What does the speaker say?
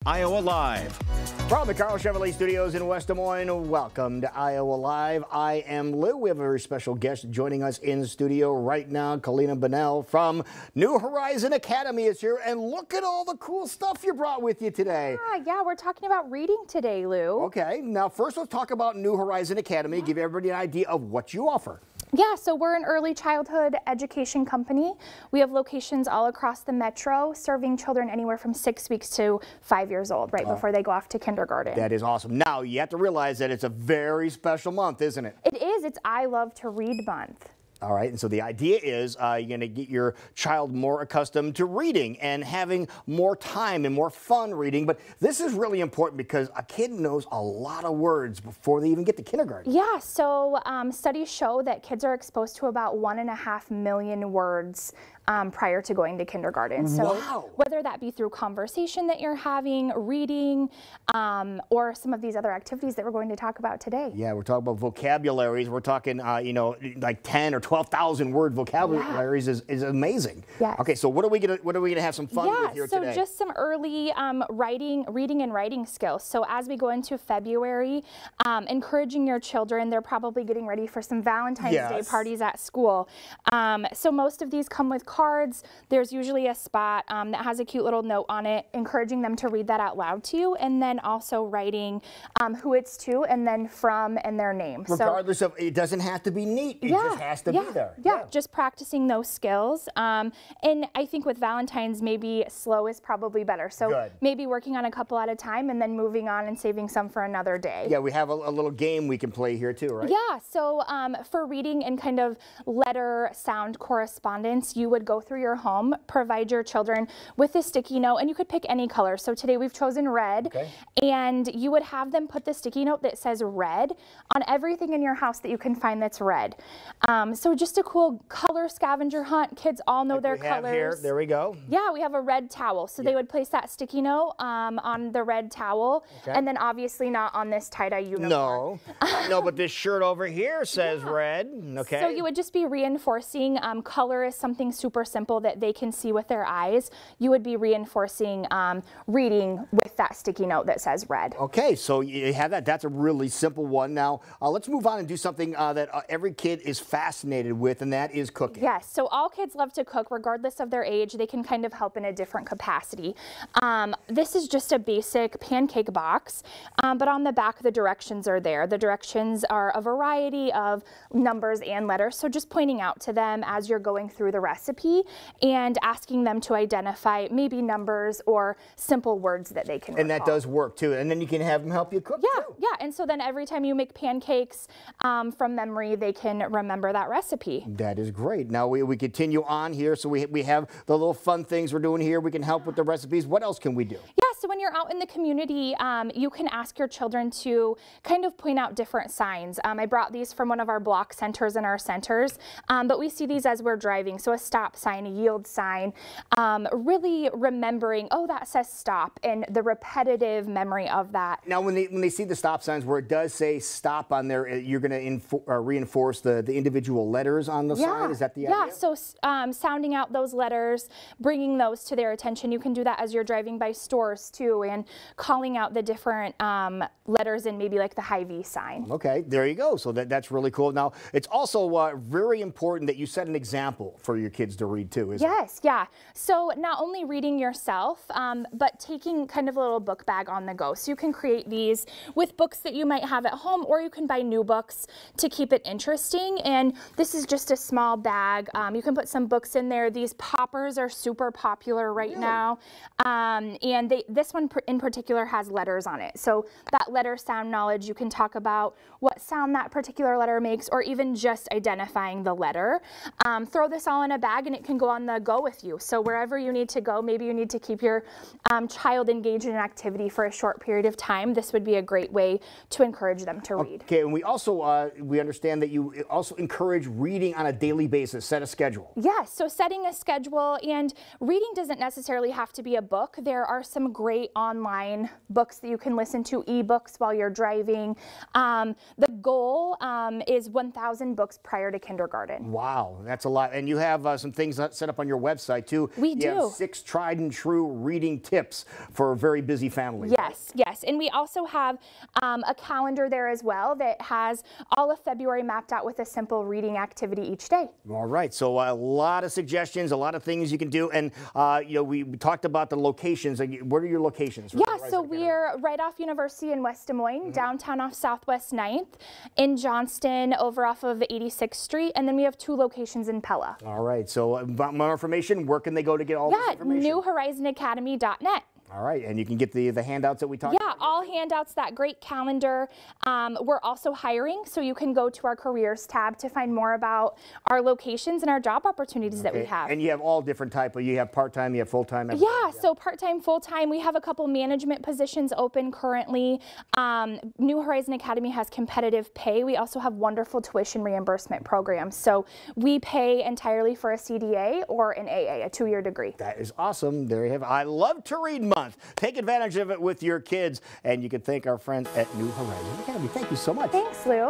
Iowa Live. From the Carl Chevrolet Studios in West Des Moines, welcome to Iowa Live. I am Lou. We have a very special guest joining us in the studio right now. Kelena Bonnell from New Horizon Academy is here, and look at all the cool stuff you brought with you today. Yeah, we're talking about reading today, Lou. Okay, now first let's talk about New Horizon Academy. Give everybody an idea of what you offer. Yeah, so we're an early childhood education company. We have locations all across the metro, serving children anywhere from 6 weeks to 5 years old, right before they go off to kindergarten. That is awesome. Now, you have to realize that it's a very special month, isn't it? It is. It's I Love to Read month. All right, and so the idea is you're going to get your child more accustomed to reading and having more time and more fun reading. But this is really important because a kid knows a lot of words before they even get to kindergarten. Yeah, so studies show that kids are exposed to about 1.5 million words prior to going to kindergarten. So whether that be through conversation that you're having, reading, or some of these other activities that we're going to talk about today. Yeah, we're talking about vocabularies. We're talking, you know, like 10 or 12,000 word vocabularies is amazing. Yes. Okay, so what are we gonna have some fun with here today? So just some early reading and writing skills. So as we go into February, encouraging your children, they're probably getting ready for some Valentine's Day parties at school. So most of these come with cards. There's usually a spot that has a cute little note on it, encouraging them to read that out loud to you, and then also writing who it's to, and then from and their name. Regardless of, it doesn't have to be neat. It just has to be there. Yeah, just practicing those skills. And I think with Valentine's, maybe slow is probably better. So maybe working on a couple at a time and then moving on and saving some for another day. Yeah, we have a little game we can play here too, right? Yeah, so for reading and kind of letter sound correspondence, you would go through your home, provide your children with a sticky note, and you could pick any color. So today we've chosen red, and you would have them put the sticky note that says red on everything in your house that you can find that's red. So just a cool color scavenger hunt. Kids all know their colors. Here, there we go. Yeah, we have a red towel. So they would place that sticky note on the red towel, and then obviously not on this tie-dye uniform. No, but this shirt over here says red. Okay. So you would just be reinforcing color is something super simple that they can see with their eyes. You would be reinforcing reading with that sticky note that says red. Okay, so you have that. That's a really simple one. Now, let's move on and do something that every kid is fascinated with, and that is cooking. Yes, so all kids love to cook regardless of their age. They can kind of help in a different capacity. This is just a basic pancake box, but on the back the directions are there. The directions are a variety of numbers and letters, so just pointing out to them as you're going through the recipe and asking them to identify maybe numbers or simple words that they can recall. And that does work too, and then you can have them help you cook too. Yeah, and so then every time you make pancakes from memory, they can remember that recipe. That is great. Now we continue on here, so we have the little fun things we're doing here. We can help with the recipes. What else can we do? Yeah, so when you're out in the community, you can ask your children to kind of point out different signs. I brought these from one of our block centers in our centers, but we see these as we're driving. So a stop sign, a yield sign, really remembering, oh, that says stop, and the repetitive memory of that. Now when they see the stop signs where it does say stop on there, you're going to reinforce the individual letters on the sign? Is that the idea? Yeah, so sounding out those letters, bringing those to their attention. You can do that as you're driving by stores too, and calling out the different letters in maybe like the Hy-Vee sign. Okay, there you go. So that's really cool. Now, it's also very important that you set an example for your kids to read too, isn't it? Yes, yeah. So not only reading yourself, but taking kind of a little book bag on the go. So you can create these with books that you might have at home, or you can buy new books to keep it interesting. And this is just a small bag. You can put some books in there. These poppers are super popular right now. And this one in particular has letters on it. So that letter sound knowledge, you can talk about what sound that particular letter makes, or even just identifying the letter. Throw this all in a bag and it can go on the go with you. So wherever you need to go, maybe you need to keep your child engaged in an activity for a short period of time. This would be a great way way to encourage them to read. Okay, and we also we understand that you also encourage reading on a daily basis. Set a schedule. Yes, so setting a schedule, and reading doesn't necessarily have to be a book. There are some great online books that you can listen to, ebooks while you're driving. The goal is 1,000 books prior to kindergarten. Wow, that's a lot. And you have some things set up on your website too. We do. You have 6 tried and true reading tips for very busy families. Yes, yes. And we also have a calendar there as well that has all of February mapped out with a simple reading activity each day. All right, so a lot of suggestions, a lot of things you can do. And, you know, we talked about the locations. What are your locations? Yeah, so we're right off University in West Des Moines, downtown off Southwest 9th, in Johnston over off of 86th Street, and then we have 2 locations in Pella. All right, so more information, where can they go to get all this information? NewHorizonAcademy.net. All right, and you can get the handouts that we talked about? Yeah, all handouts, that great calendar. We're also hiring, so you can go to our careers tab to find more about our locations and our job opportunities that we have. And you have all different type of, you have part-time, you have full-time? Yeah, so part-time, full-time. We have a couple management positions open currently. New Horizon Academy has competitive pay. We also have wonderful tuition reimbursement programs. So we pay entirely for a CDA or an AA, a 2-year degree. That is awesome. There you have it. I love to read month. Take advantage of it with your kids, and you can thank our friends at New Horizon Academy. Thank you so much. Thanks, Lou.